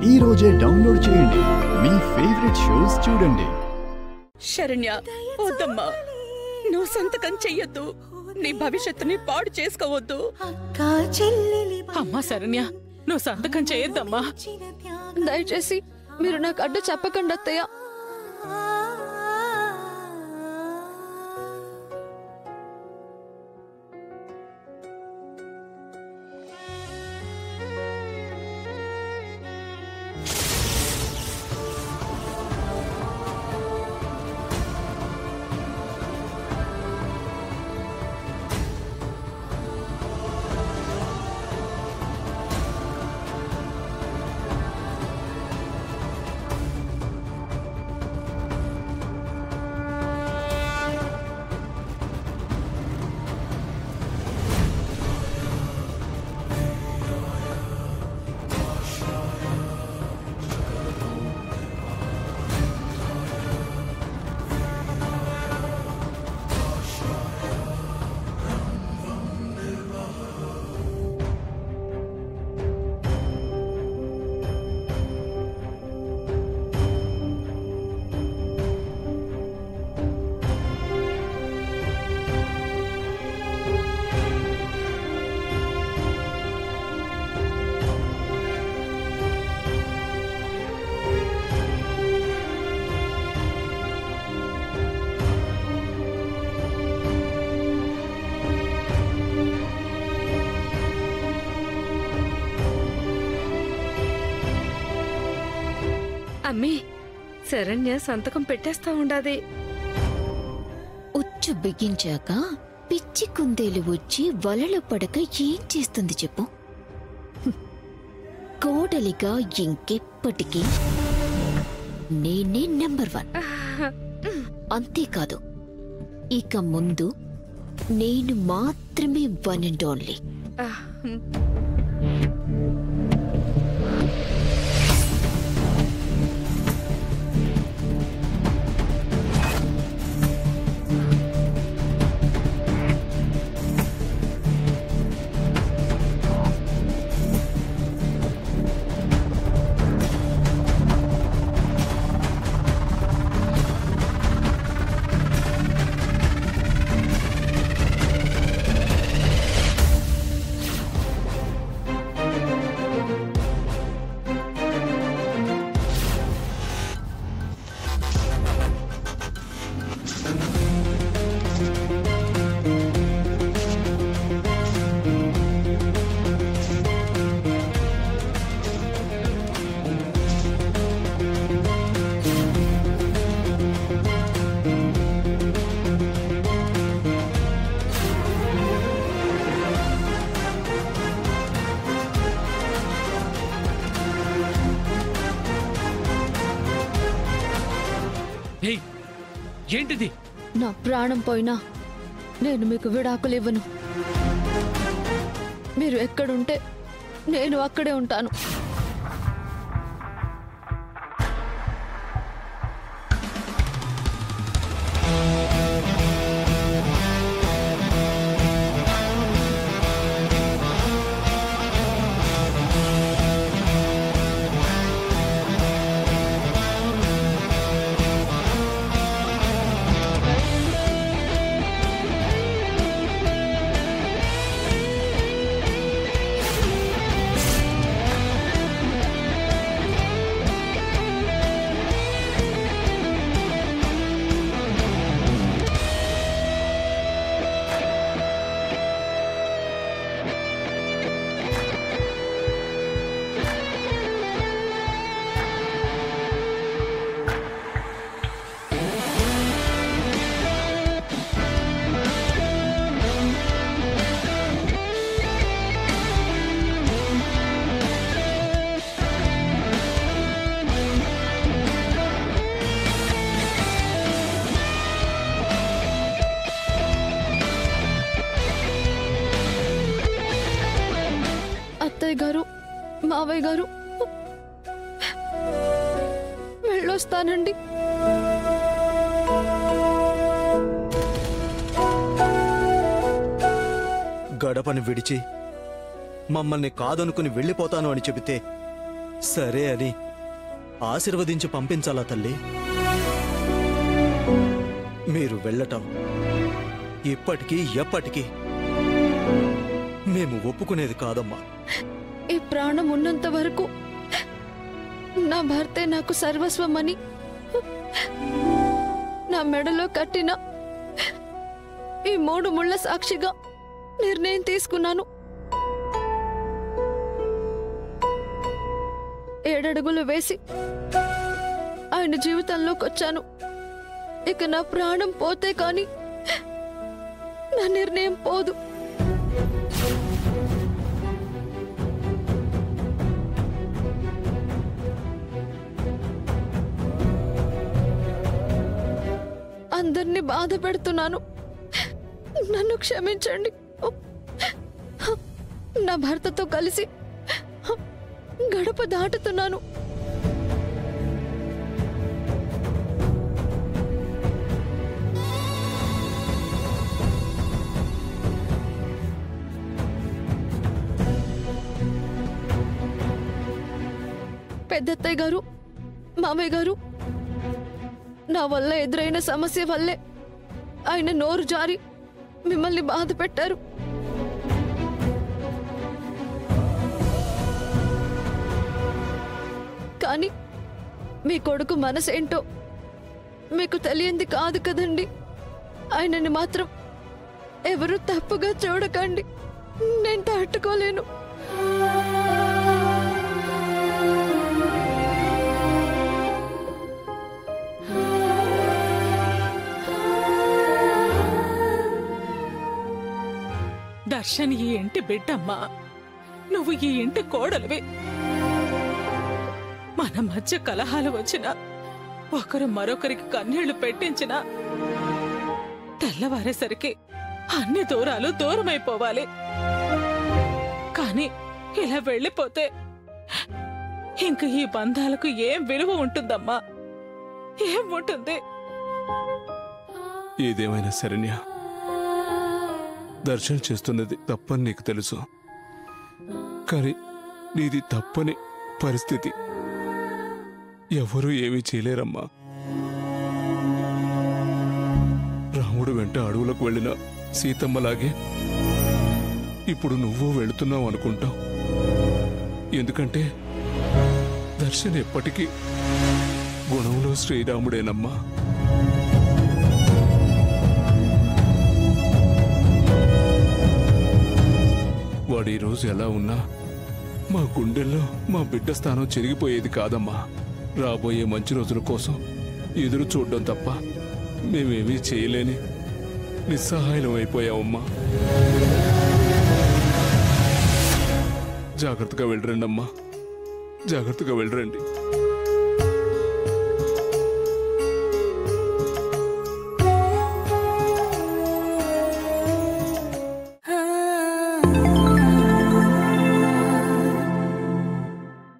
ఈ రోజే డౌన్లోడ్ చేయండి, మీ ఫేవరెట్ షోస్ చూడండి. శరణ్య, వద్దమ్మా, నువ్వు సంతకం చెయ్యొద్దు. నీ భవిష్యత్తుని పాడు చేసుకోవద్దు. అమ్మా శరణ్య, నువ్వు సంతకం చేయొద్దమ్మా. దయచేసి మీరు నాకు అడ్డు చెప్పకండి అత్తయ్య. అమ్మీ, శరణ్య సంతకం పెట్టేస్తా ఉండాది. ఉచ్చు బిగించాక పిచ్చి కుందేలు వచ్చి వలలో పడక ఏం చేస్తుంది చెప్పు? కోడలిగా ఇంకెప్పటికీ నేనే నెంబర్ 1. అంతేకాదు, ఇక ముందు నేను మాత్రమే 1 and only. ఏంటిది? నా ప్రాణం పోయినా నేను మీకు విడాకులు ఇవ్వను. మీరు ఎక్కడుంటే నేను అక్కడే ఉంటాను. అత్తయ్య గారు, మావయ్య గారు, వెళ్ళొస్తానండి. గడపని విడిచి మమ్మల్ని కాదనుకుని వెళ్ళిపోతాను అని చెబితే సరే అని ఆశీర్వదించి పంపించాలా తల్లి? మీరు వెళ్ళటం ఇప్పటికీ ఎప్పటికీ మేము ఒప్పుకునేది కాదమ్మా. ఈ ప్రాణం ఉన్నంత వరకు నా భర్తే నాకు సర్వస్వమని నా మెడలో కట్టిన ఈ 3 ముళ్ళ సాక్షిగా నిర్ణయం తీసుకున్నాను. 7 అడుగులు వేసి ఆయన జీవితంలోకి వచ్చాను. ఇక నా ప్రాణం పోతే కాని నా నిర్ణయం పోదు. అందరినీ బాధ పెడుతున్నాను, నన్ను క్షమించండి. నా భర్తతో కలిసి గడప దాటుతున్నాను. పెద్దత్తయ్య గారు, మామయ్య గారు, నా వల్ల ఎదురైన సమస్య వల్లే ఆయన నోరు జారి మిమ్మల్ని బాధ పెట్టారు. కానీ మీ కొడుకు మనసేంటో మీకు తెలియంది కాదు కదండి. ఆయనని మాత్రం ఎవరు తప్పుగా చూడకండి, నేను తట్టుకోలేను. దర్శన్ ఈ ఇంటి బిడ్డమ్మా, నువ్వు ఈ ఇంటి కోడలివి. మన మధ్య కలహాలు వచ్చినా, ఒకరు మరొకరికి కన్నీళ్లు పెట్టించినా తెల్లవారేసరికి అన్ని దూరాలు దూరమైపోవాలి. కాని ఇలా వెళ్ళిపోతే ఇంక ఈ బంధాలకు ఏం విలువ ఉంటుందమ్మా? ఏం ఉంటుంది? ఏదేమైనా శరణ్య, దర్శనం చేస్తున్నది తప్పని నీకు తెలుసు. కానీ నీది తప్పని పరిస్థితి. ఎవరూ ఏమీ చేయలేరమ్మా. రాముడు వెంట అడవులకు వెళ్ళిన సీతమ్మలాగే ఇప్పుడు నువ్వు వెళుతున్నావు అనుకుంటావు. ఎందుకంటే దర్శన్ ఎప్పటికీ గుణంలో శ్రీరాముడేనమ్మా. వాడు ఈరోజు ఎలా ఉన్నా మా గుండెల్లో మా బిడ్డ స్థానం చెరిగిపోయేది కాదమ్మా. రాబోయే మంచి రోజుల కోసం ఎదురు చూడడం తప్ప మేమేమీ చేయలేని నిస్సహాయం అయిపోయామమ్మా. జాగ్రత్తగా వెళ్ళరండి అమ్మా, జాగ్రత్తగా వెళ్ళరండి. ఆ